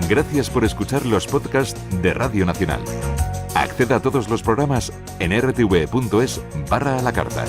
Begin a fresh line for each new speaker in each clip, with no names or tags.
Gracias por escuchar los podcasts de Radio Nacional. Acceda a todos los programas en rtv.es/a la carta.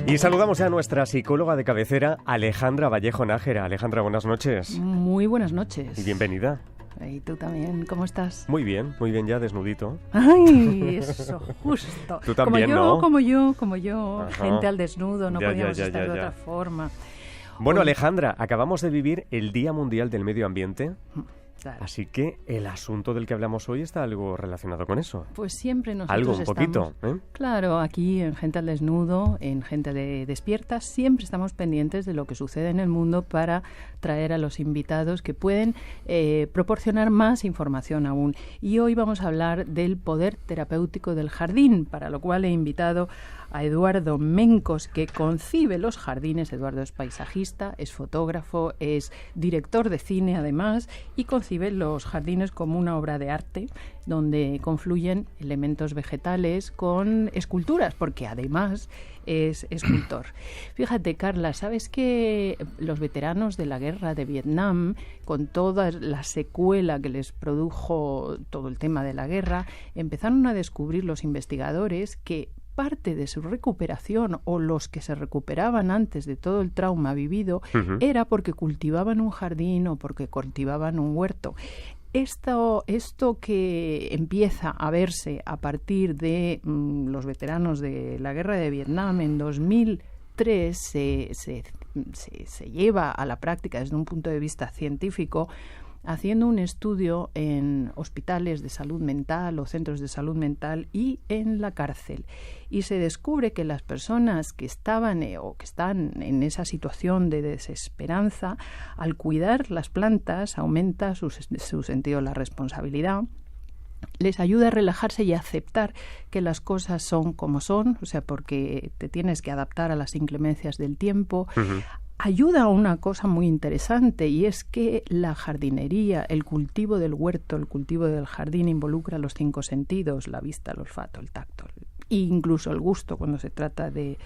Y saludamos ya a nuestra psicóloga de cabecera, Alejandra Vallejo Nájera. Alejandra, buenas noches.
Muy buenas noches.
Y bienvenida.
Y tú también, ¿cómo estás?
Muy bien ya, desnudito.
¡Ay, eso, justo!
Tú también, ¿no?
Como yo.
Ajá.
Gente al desnudo, no podíamos
ya.
estar de otra forma.
Bueno,
Hoy...
Alejandra, acabamos de vivir el Día Mundial del Medio Ambiente.
Claro.
Así que el asunto del que hablamos hoy está algo relacionado con eso.
Pues siempre nosotros
algo, un
estamos,
poquito, ¿eh?
Claro, aquí en Gente al Desnudo, en Gente Despierta, siempre estamos pendientes de lo que sucede en el mundo para traer a los invitados que pueden proporcionar más información aún. Y hoy vamos a hablar del poder terapéutico del jardín, para lo cual he invitado a Eduardo Mencos, que concibe los jardines. Eduardo es paisajista, es fotógrafo, es director de cine además, y concibe los jardines como una obra de arte donde confluyen elementos vegetales con esculturas, porque además es escultor. Fíjate, Carla, ¿sabes que los veteranos de la guerra de Vietnam, con toda la secuela que les produjo todo el tema de la guerra, empezaron a descubrir los investigadores que parte de su recuperación, o los que se recuperaban antes de todo el trauma vivido, era porque cultivaban un jardín o porque cultivaban un huerto. Esto que empieza a verse a partir de los veteranos de la guerra de Vietnam en 2003 se lleva a la práctica desde un punto de vista científico, haciendo un estudio en hospitales de salud mental o centros de salud mental y en la cárcel. Y se descubre que las personas que estaban o que están en esa situación de desesperanza, al cuidar las plantas, aumenta su sentido de la responsabilidad, les ayuda a relajarse y a aceptar que las cosas son como son, o sea, porque te tienes que adaptar a las inclemencias del tiempo. Ayuda a una cosa muy interesante, y es que la jardinería, el cultivo del huerto, el cultivo del jardín involucra los 5 sentidos, la vista, el olfato, el tacto e incluso el gusto cuando se trata de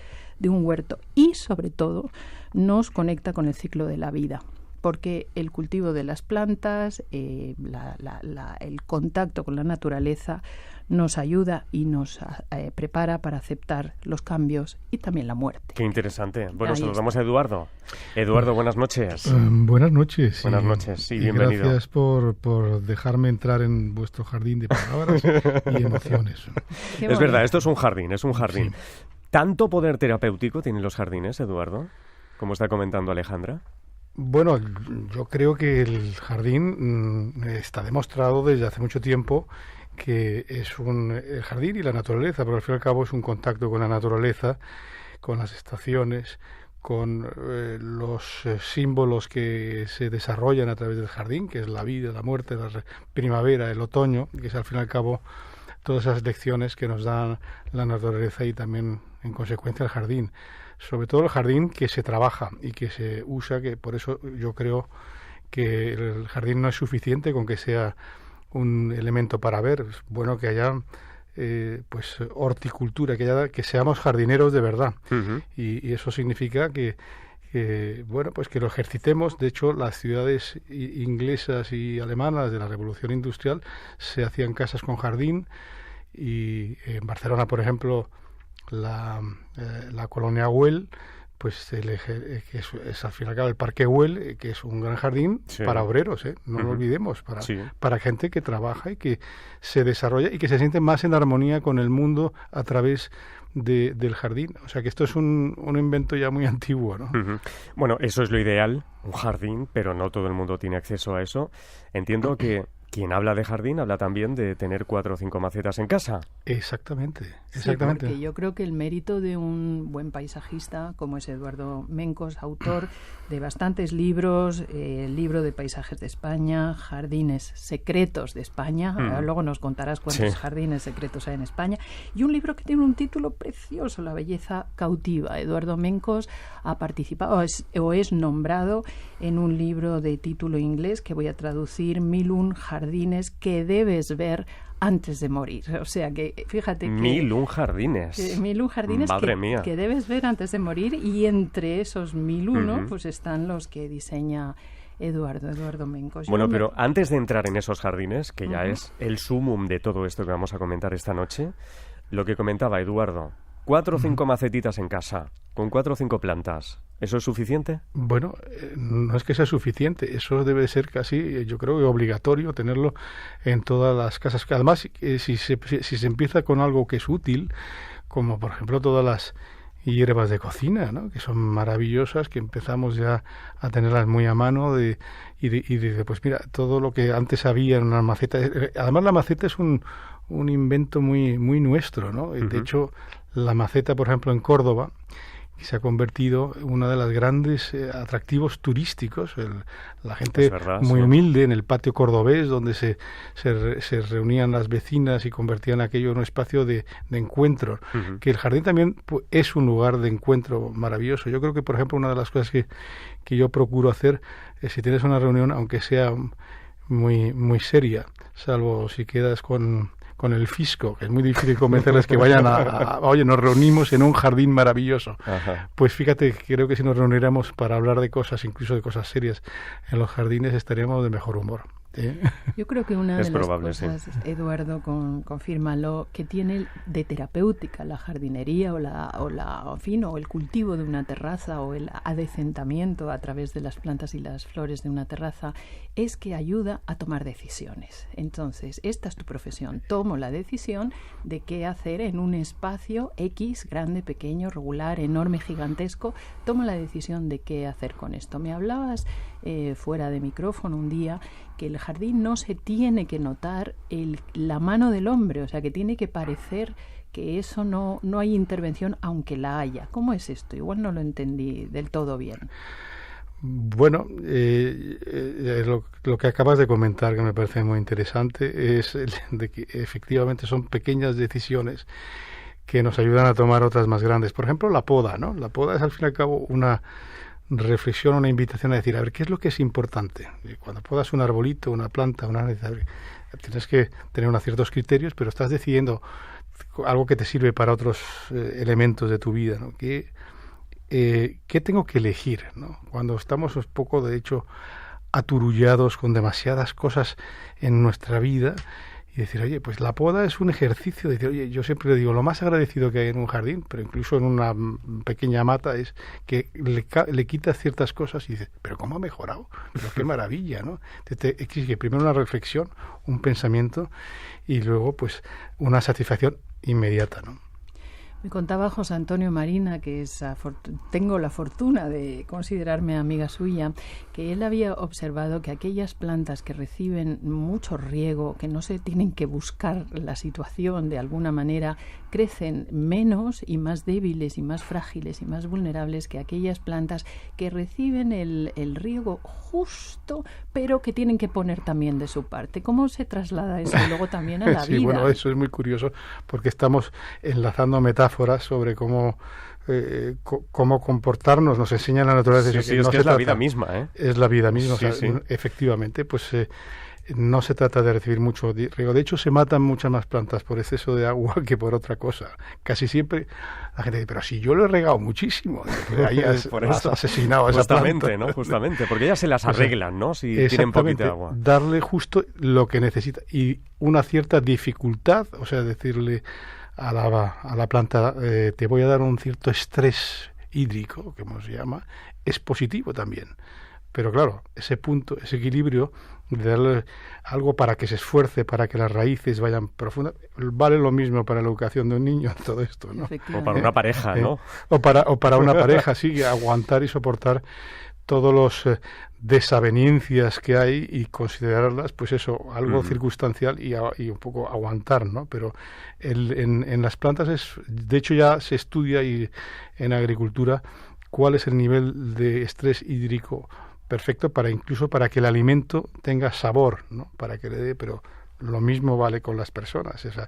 un huerto, y sobre todo nos conecta con el ciclo de la vida, porque el cultivo de las plantas, el contacto con la naturaleza nos ayuda y nos prepara para aceptar los cambios y también la muerte.
Qué interesante. Bueno, saludamos a Eduardo. Eduardo, buenas noches.
Buenas noches.
Buenas noches y bienvenido.
Gracias por dejarme entrar en vuestro jardín de palabras y emociones.
Es verdad, esto es un jardín. Sí. ¿Tanto poder terapéutico tienen los jardines, Eduardo, como está comentando Alejandra?
Bueno, yo creo que el jardín está demostrado desde hace mucho tiempo que es el jardín y la naturaleza, pero al fin y al cabo es un contacto con la naturaleza, con las estaciones, con los símbolos que se desarrollan a través del jardín, que es la vida, la muerte, la primavera, el otoño, que es al fin y al cabo todas esas lecciones que nos dan la naturaleza y también en consecuencia el jardín. Sobre todo el jardín que se trabaja y que se usa, que por eso yo creo que el jardín no es suficiente con que sea un elemento para ver. Es bueno que haya pues horticultura, que seamos jardineros de verdad. Y eso significa que bueno, pues que lo ejercitemos. De hecho, las ciudades inglesas y alemanas de la Revolución Industrial se hacían casas con jardín, y en Barcelona, por ejemplo, la colonia Güell, pues que es al fin y al cabo el Parque Güell, que es un gran jardín para obreros, no lo olvidemos, para gente que trabaja y que se desarrolla y que se siente más en armonía con el mundo a través del jardín. O sea que esto es un invento ya muy antiguo, ¿no?
Bueno, eso es lo ideal, un jardín, pero no todo el mundo tiene acceso a eso. Entiendo que quien habla de jardín habla también de tener 4 o 5 macetas en casa.
Exactamente.
Sí, porque yo creo que el mérito de un buen paisajista, como es Eduardo Mencos, autor de bastantes libros, el libro de Paisajes de España, Jardines Secretos de España, luego nos contarás cuántos jardines secretos hay en España, y un libro que tiene un título precioso, La belleza cautiva. Eduardo Mencos ha participado o es nombrado en un libro de título inglés que voy a traducir, 1001 jardines que debes ver antes de morir. O sea que, fíjate que...
1001 jardines.
1001 jardines que debes ver antes de morir, y entre esos 1001 pues están los que diseña Eduardo Mencos.
Bueno, pero antes de entrar en esos jardines, que ya es el sumum de todo esto que vamos a comentar esta noche, lo que comentaba Eduardo, 4 o 5 macetitas en casa, con 4 o 5 plantas, ¿eso es suficiente?
Bueno, no es que sea suficiente, eso debe ser casi, yo creo, obligatorio tenerlo en todas las casas. Además, si se empieza con algo que es útil, como por ejemplo todas las hierbas de cocina, ¿no?, que son maravillosas, que empezamos ya a tenerlas muy a mano, pues mira, todo lo que antes había en una maceta. Además, la maceta es un invento muy nuestro, ¿no? De hecho, la maceta, por ejemplo, en Córdoba, se ha convertido en uno de los grandes atractivos turísticos. La gente muy humilde en el patio cordobés, donde se reunían las vecinas y convertían aquello en un espacio de encuentro. Que el jardín también es un lugar de encuentro maravilloso. Yo creo que, por ejemplo, una de las cosas que yo procuro hacer es, si tienes una reunión, aunque sea muy seria, salvo si quedas con el fisco, que es muy difícil convencerles que vayan oye, nos reunimos en un jardín maravilloso. Ajá. Pues fíjate, creo que si nos reuniéramos para hablar de cosas, incluso de cosas serias, en los jardines estaríamos de mejor humor.
Yo creo que una de las cosas, Eduardo, confírmalo, que tiene de terapéutica la jardinería o el cultivo de una terraza, o el adecentamiento a través de las plantas y las flores de una terraza, es que ayuda a tomar decisiones. Entonces, esta es tu profesión. Tomo la decisión de qué hacer en un espacio X, grande, pequeño, regular, enorme, gigantesco. Tomo la decisión de qué hacer con esto. Me hablabas fuera de micrófono un día que el jardín no se tiene que notar la mano del hombre, o sea, que tiene que parecer que eso no hay intervención, aunque la haya. ¿Cómo es esto? Igual no lo entendí del todo bien.
Bueno, lo que acabas de comentar, que me parece muy interesante, es de que efectivamente son pequeñas decisiones que nos ayudan a tomar otras más grandes. Por ejemplo, la poda, ¿no? La poda es, al fin y al cabo, una reflexión, una invitación a decir, a ver, ¿qué es lo que es importante? Cuando podas un arbolito, una planta, tienes que tener unos ciertos criterios, pero estás decidiendo algo que te sirve para otros elementos de tu vida, ¿no? ¿Qué tengo que elegir, ¿no? Cuando estamos un poco, de hecho, aturullados con demasiadas cosas en nuestra vida, y decir, oye, pues la poda es un ejercicio de decir, oye, yo siempre le digo, lo más agradecido que hay en un jardín, pero incluso en una pequeña mata, es que le quitas ciertas cosas y dices, pero ¿cómo ha mejorado? Pero qué maravilla, ¿no? Te exige primero una reflexión, un pensamiento, y luego, pues, una satisfacción inmediata, ¿no?
Me contaba José Antonio Marina, que tengo la fortuna de considerarme amiga suya, que él había observado que aquellas plantas que reciben mucho riego, que no se tienen que buscar la situación de alguna manera, crecen menos y más débiles y más frágiles y más vulnerables que aquellas plantas que reciben el riego justo, pero que tienen que poner también de su parte. ¿Cómo se traslada eso luego también a la vida?
Sí, bueno, eso es muy curioso, porque estamos enlazando metáforas sobre cómo comportarnos, nos enseña la naturaleza.
Sí, es que es la vida misma, ¿eh?
Es la vida misma,
sí,
o sea,
sí.
Efectivamente, pues no se trata de recibir mucho riego. De hecho, se matan muchas más plantas por exceso de agua que por otra cosa. Casi siempre la gente dice, pero si yo lo he regado muchísimo, ahí has asesinado a esa planta.
¿No? Justamente, porque ellas se las arreglan, ¿no? Si tienen poquita agua.
Darle justo lo que necesita y una cierta dificultad, o sea, decirle a la planta, te voy a dar un cierto estrés hídrico, como se llama, es positivo también. Pero claro, ese punto, ese equilibrio de darle algo para que se esfuerce, para que las raíces vayan profundas, vale lo mismo para la educación de un niño, todo esto, ¿no?
O para una pareja, ¿no?
O para una pareja, sí, aguantar y soportar todos los desavenencias que hay y considerarlas, pues eso, algo circunstancial y un poco aguantar, ¿no? Pero en las plantas de hecho ya se estudia y en agricultura cuál es el nivel de estrés hídrico perfecto incluso para que el alimento tenga sabor, ¿no? Para que le dé, pero lo mismo vale con las personas. O sea,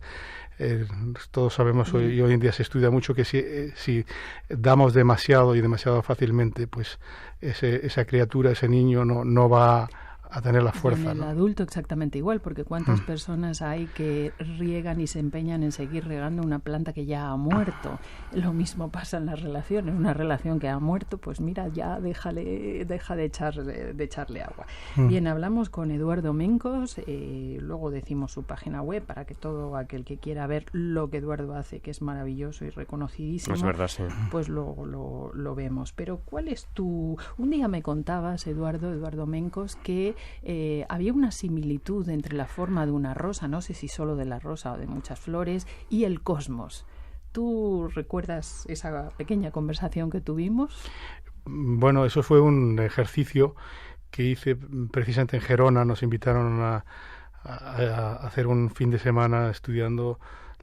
todos sabemos hoy en día se estudia mucho que si damos demasiado y demasiado fácilmente, pues esa criatura, ese niño no va a tener la fuerza.
Con el adulto exactamente igual, porque cuántas personas hay que riegan y se empeñan en seguir regando una planta que ya ha muerto. Lo mismo pasa en las relaciones. Una relación que ha muerto, pues mira, ya deja de echarle agua. Bien, hablamos con Eduardo Mencos, luego decimos su página web para que todo aquel que quiera ver lo que Eduardo hace, que es maravilloso y reconocidísimo,
es verdad, sí,
pues lo vemos. Pero ¿cuál es tu...? Un día me contabas, Eduardo Mencos, que había una similitud entre la forma de una rosa, no sé si solo de la rosa o de muchas flores, y el cosmos. ¿Tú recuerdas esa pequeña conversación que tuvimos?
Bueno, eso fue un ejercicio que hice precisamente en Gerona. Nos invitaron a hacer un fin de semana estudiando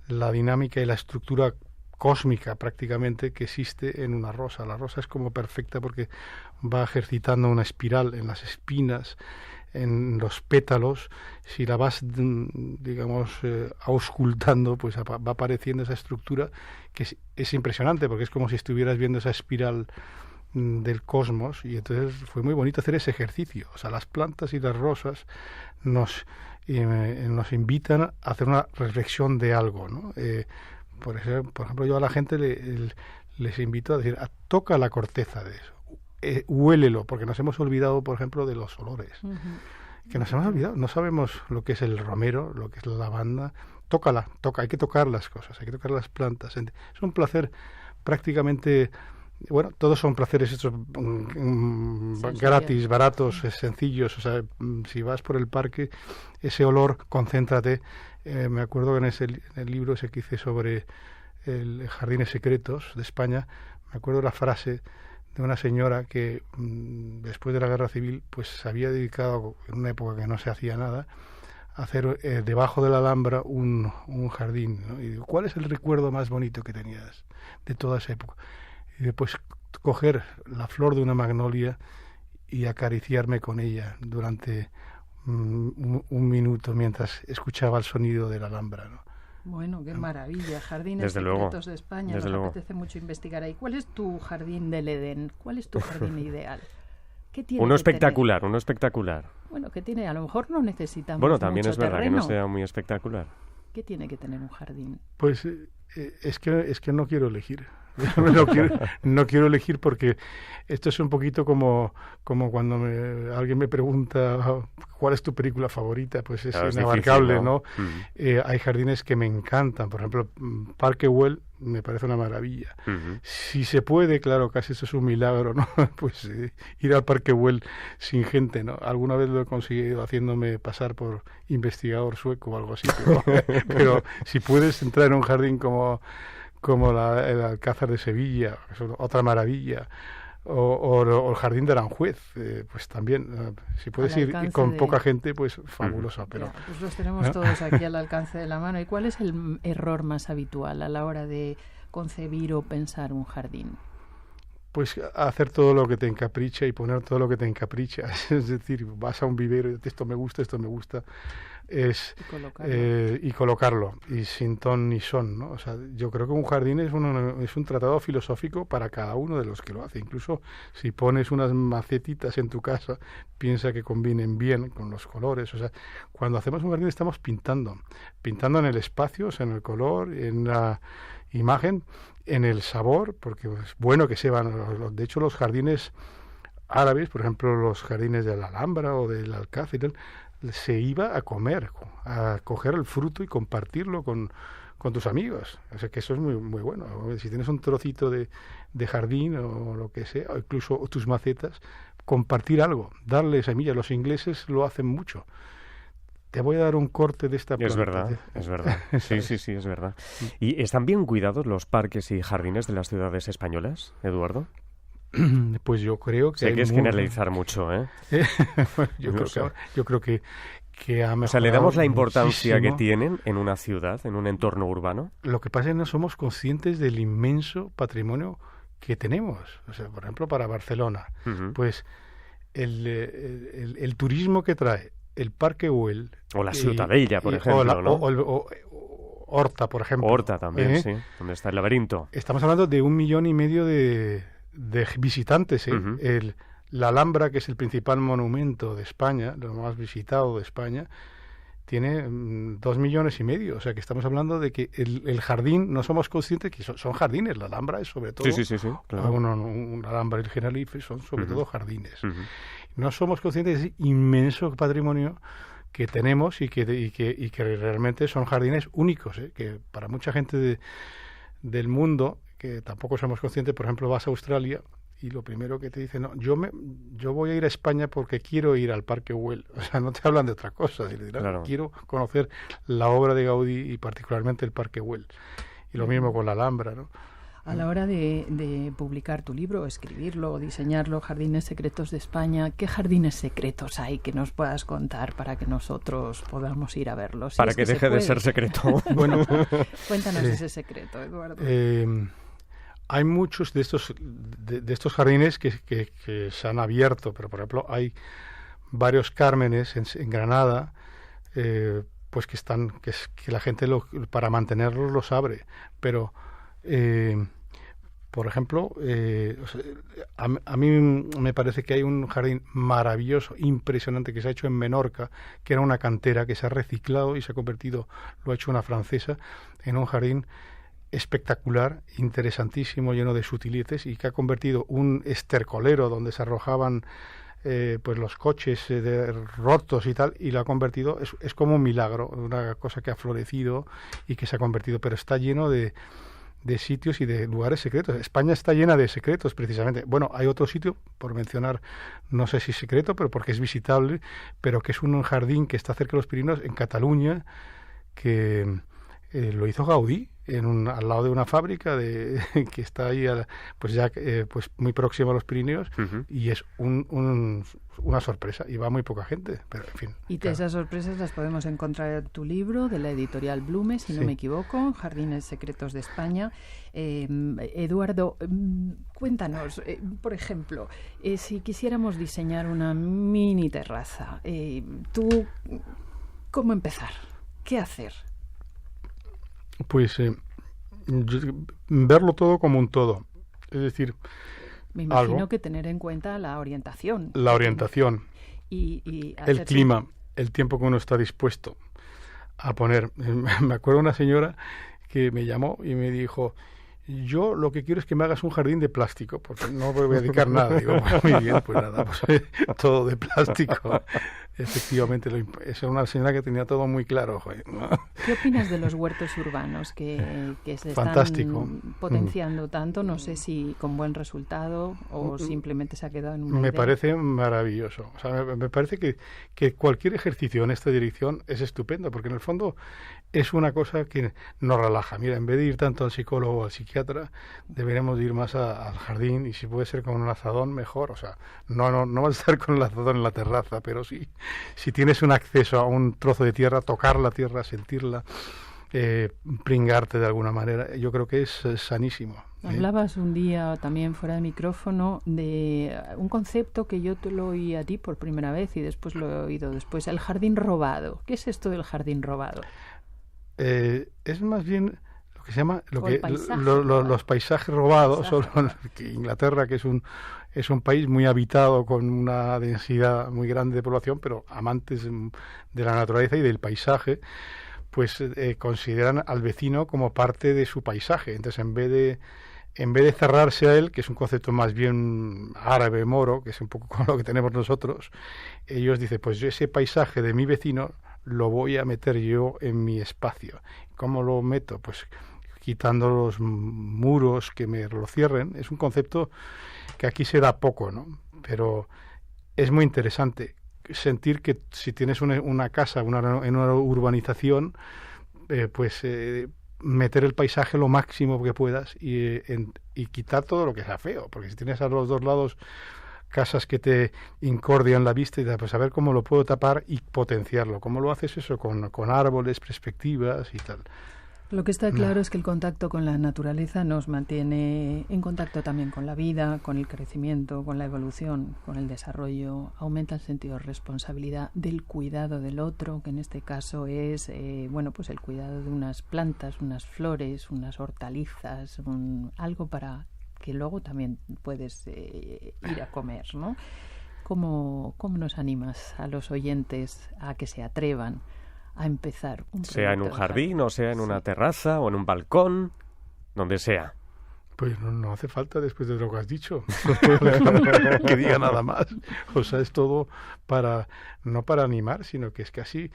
la dinámica y la estructura cósmica prácticamente que existe en una rosa. La rosa es como perfecta porque va ejercitando una espiral en las espinas, en los pétalos. Si la vas, digamos, auscultando, pues va apareciendo esa estructura que es impresionante, porque es como si estuvieras viendo esa espiral del cosmos. Y entonces fue muy bonito hacer ese ejercicio. O sea, las plantas y las rosas nos invitan a hacer una reflexión de algo, ¿no? Por ejemplo, yo a la gente les invito a decir, toca la corteza de eso, huélelo, porque nos hemos olvidado, por ejemplo, de los olores, que nos hemos olvidado, no sabemos lo que es el romero, lo que es la lavanda. Tócala, hay que tocar las cosas, hay que tocar las plantas. Es un placer prácticamente, bueno, todos son placeres estos gratis, baratos, sencillos. O sea, si vas por el parque, ese olor, concéntrate. Me acuerdo que en el libro ese que hice sobre Jardines Secretos de España, me acuerdo la frase de una señora que después de la Guerra Civil pues se había dedicado, en una época que no se hacía nada, a hacer debajo de la Alhambra un jardín, ¿no? Y digo, ¿cuál es el recuerdo más bonito que tenías de toda esa época? Y después coger la flor de una magnolia y acariciarme con ella durante un minuto mientras escuchaba el sonido de la Alhambra, ¿no?
Bueno, qué maravilla. Jardines
Desde
Secretos
luego,
de España.
desde
Nos
luego.
apetece mucho investigar ahí. ¿Cuál es tu jardín del Edén? ¿Cuál es tu jardín ideal? ¿Qué tiene
Uno
que
espectacular,
tener?
uno espectacular.
Bueno, ¿qué tiene? A lo mejor no necesitamos
Bueno, también
mucho
es verdad
terreno.
que no sea muy espectacular.
¿Qué tiene que tener un jardín?
Pues es que no quiero elegir. No quiero elegir porque esto es un poquito como cuando alguien me pregunta cuál es tu película favorita, pues es
Claro, es
inabarcable,
difícil, ¿no?
Hay jardines que me encantan, por ejemplo, Parque Güell me parece una maravilla. Si se puede, claro, casi eso es un milagro, ¿no? Pues ir al Parque Güell sin gente, ¿no? Alguna vez lo he conseguido haciéndome pasar por investigador sueco o algo así, pero si puedes entrar en un jardín como el Alcázar de Sevilla, que es otra maravilla, o el Jardín de Aranjuez, pues también, si puedes ir con poca gente, pues fabuloso. Pero
ya, pues los tenemos todos aquí al alcance de la mano. ¿Y cuál es el error más habitual a la hora de concebir o pensar un jardín?
Pues hacer todo lo que te encapricha y poner todo lo que te encapricha. Es decir, vas a un vivero y esto me gusta, y colocarlo, y sin ton ni son, ¿no? O sea, yo creo que un jardín es un tratado filosófico para cada uno de los que lo hace. Incluso si pones unas macetitas en tu casa, piensa que combinen bien con los colores. O sea, cuando hacemos un jardín estamos pintando en el espacio, o sea, en el color, en la imagen, en el sabor, porque es bueno que sean, de hecho los jardines árabes, por ejemplo los jardines de la Alhambra o del Alcázar y tal, se iba a comer, a coger el fruto y compartirlo con tus amigos. O sea que eso es muy, muy bueno. Si tienes un trocito de jardín o lo que sea, o incluso tus macetas, compartir algo, darle semillas. Los ingleses lo hacen mucho. Te voy a dar un corte de esta planta.
Es verdad. Sí, es verdad. ¿Y están bien cuidados los parques y jardines de las ciudades españolas, Eduardo?
pues yo creo que...
Sé que es generalizar mucho, ¿eh?
Bueno, yo creo que ha mejorado.
O sea, ¿le damos la importancia
muchísimo
que tienen en una ciudad, en un entorno urbano?
Lo que pasa es que no somos conscientes del inmenso patrimonio que tenemos. O sea, por ejemplo, para Barcelona, pues el turismo que trae el Parque Güell...
O la Ciutadella, por ejemplo, ¿no?
O Horta, por ejemplo.
Horta también, sí, donde está el laberinto.
Estamos hablando de 1,5 millones de visitantes, ¿eh? La Alhambra, que es el principal monumento de España, lo más visitado de España, tiene 2,5 millones. O sea, que estamos hablando de que el jardín, no somos conscientes que son jardines. La Alhambra es sobre todo...
Sí, claro.
Una Alhambra y el Generalife son sobre todo jardines. No somos conscientes de ese inmenso patrimonio que tenemos y que realmente son jardines únicos, ¿eh? Que para mucha gente del mundo, que tampoco somos conscientes, por ejemplo, vas a Australia y lo primero que te dicen, no, yo voy a ir a España porque quiero ir al Parque Güell. O sea, no te hablan de otra cosa.
Claro.
Quiero conocer la obra de Gaudí y particularmente el Parque Güell. Y lo mismo con la Alhambra, ¿no?
A la hora de publicar tu libro, escribirlo, diseñarlo, Jardines Secretos de España, ¿qué jardines secretos hay que nos puedas contar para que nosotros podamos ir a verlos?
Para que deje de ser secreto.
Bueno,
cuéntanos ese secreto, Eduardo.
Hay muchos de estos jardines que se han abierto, pero por ejemplo hay varios Cármenes en Granada, pues que la gente para mantenerlos los abre, pero por ejemplo, a mí me parece que hay un jardín maravilloso, impresionante, que se ha hecho en Menorca, que era una cantera que se ha reciclado y se ha convertido, lo ha hecho una francesa, en un jardín espectacular, interesantísimo, lleno de sutileces, y que ha convertido un estercolero donde se arrojaban pues los coches rotos y tal, y lo ha convertido, es como un milagro, una cosa que ha florecido y que se ha convertido, pero está lleno de sitios y de lugares secretos. España está llena de secretos, precisamente. Bueno, hay otro sitio, por mencionar, no sé si secreto, pero porque es visitable, pero que es un jardín que está cerca de los Pirineos, en Cataluña, que lo hizo Gaudí, al lado de una fábrica que está ahí, pues muy próxima a los Pirineos, y es una sorpresa, y va muy poca gente, pero en fin.
Y claro, esas sorpresas las podemos encontrar en tu libro, de la editorial Blume, si no me equivoco, Jardines Secretos de España. Eduardo, cuéntanos, por ejemplo, si quisiéramos diseñar una mini terraza, ¿tú cómo empezar? ¿Qué hacer?
Pues verlo todo como un todo. Es decir,
me imagino que tener en cuenta la orientación.
La orientación.
Y
el clima, el tiempo que uno está dispuesto a poner. Me acuerdo una señora que me llamó y me dijo, yo lo que quiero es que me hagas un jardín de plástico, porque no me voy a dedicar nada. Digo, pues muy bien, pues nada, pues todo de plástico. Efectivamente, esa era una señora que tenía todo muy claro. Joder, ¿no?
¿Qué opinas de los huertos urbanos que se
Fantástico.
Están potenciando tanto? No sé si con buen resultado o simplemente se ha quedado en una
Me
idea.
parece maravilloso. O sea, me parece que cualquier ejercicio en esta dirección es estupendo, porque en el fondo es una cosa que nos relaja. Mira, en vez de ir tanto al psicólogo o al psiquiatra, deberíamos ir más al jardín, y si puede ser con un azadón, mejor. O sea, no vas a estar con el azadón en la terraza, pero sí, si tienes un acceso a un trozo de tierra, tocar la tierra, sentirla, pringarte de alguna manera, yo creo que es sanísimo.
Hablabas un día también fuera de micrófono de un concepto que yo te lo oí a ti por primera vez y después lo he oído después, el jardín robado. ¿Qué es esto del jardín robado?
Es más bien lo que se llama
paisaje,
los paisajes robados. Que Inglaterra, que es un país muy habitado con una densidad muy grande de población, pero amantes de la naturaleza y del paisaje, pues consideran al vecino como parte de su paisaje. Entonces, en vez de cerrarse a él, que es un concepto más bien árabe, moro, que es un poco como lo que tenemos nosotros, ellos dicen, pues yo ese paisaje de mi vecino lo voy a meter yo en mi espacio. ¿Cómo lo meto? Pues quitando los muros que me lo cierren. Es un concepto que aquí se da poco, ¿no? Pero es muy interesante sentir que si tienes una casa en una urbanización, pues meter el paisaje lo máximo que puedas y quitar todo lo que sea feo, porque si tienes a los dos lados casas que te incordian la vista, y pues a ver cómo lo puedo tapar y potenciarlo. ¿Cómo lo haces eso? Con árboles, perspectivas y tal.
Lo que está claro es que el contacto con la naturaleza nos mantiene en contacto también con la vida, con el crecimiento, con la evolución, con el desarrollo. Aumenta el sentido de responsabilidad del cuidado del otro, que en este caso es pues el cuidado de unas plantas, unas flores, unas hortalizas, algo para que luego también puedes ir a comer, ¿no? ¿Cómo nos animas a los oyentes a que se atrevan a empezar un
sea en un
proyecto
jardín, o sea en una terraza, o en un balcón, donde sea?
Pues no hace falta después de lo que has dicho que diga nada más. O sea, es todo no para animar, sino que es casi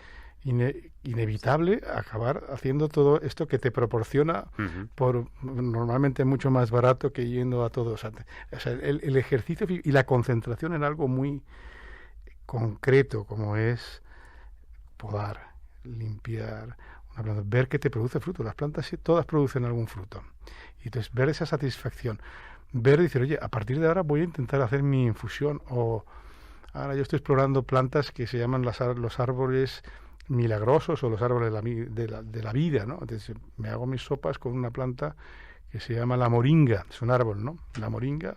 inevitable acabar haciendo todo esto que te proporciona por normalmente mucho más barato que yendo a todos. O sea, el ejercicio y la concentración en algo muy concreto, como es podar, limpiar una planta, ver que te produce fruto. Las plantas todas producen algún fruto. Y entonces ver esa satisfacción, ver y decir, oye, a partir de ahora voy a intentar hacer mi infusión, o ahora yo estoy explorando plantas que se llaman los árboles milagrosos o los árboles de la vida, ¿no? Entonces me hago mis sopas con una planta que se llama la moringa, es un árbol, ¿no? La moringa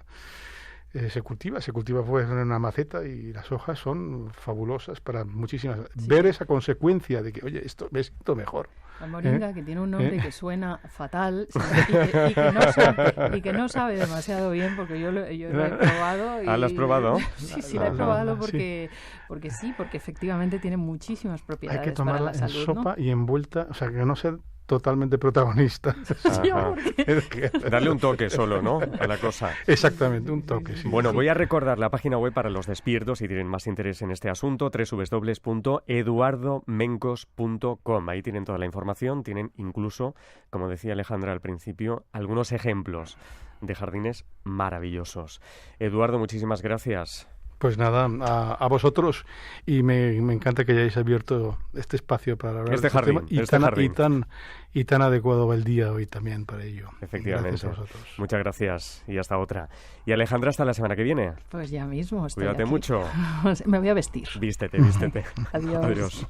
se cultiva pues en una maceta y las hojas son fabulosas para muchísimas. Sí. Ver esa consecuencia de que, oye, esto me siento mejor.
La moringa, que tiene un nombre que suena fatal y que no sabe demasiado bien, porque yo lo he probado.
¿Lo has probado?
Sí, lo he probado porque efectivamente tiene muchísimas propiedades.
Hay que tomarla
para la salud,
en sopa,
¿no?
Y envuelta, o sea, que no sea totalmente protagonista.
Darle un toque solo, ¿no?, a la cosa.
Exactamente, un toque, sí.
Bueno, voy a recordar la página web para los despiertos, si tienen más interés en este asunto, www.eduardomencos.com. Ahí tienen toda la información, tienen incluso, como decía Alejandra al principio, algunos ejemplos de jardines maravillosos. Eduardo, muchísimas gracias.
Pues nada, a vosotros, y me encanta que hayáis abierto este espacio para hablar de este
jardín,
tema y tan adecuado el día hoy también para ello.
Efectivamente.
Gracias a vosotros.
Muchas gracias y hasta otra. Y Alejandra, hasta la semana que viene.
Pues ya mismo.
Cuídate mucho.
Me voy a vestir.
Vístete.
Adiós.
Adiós.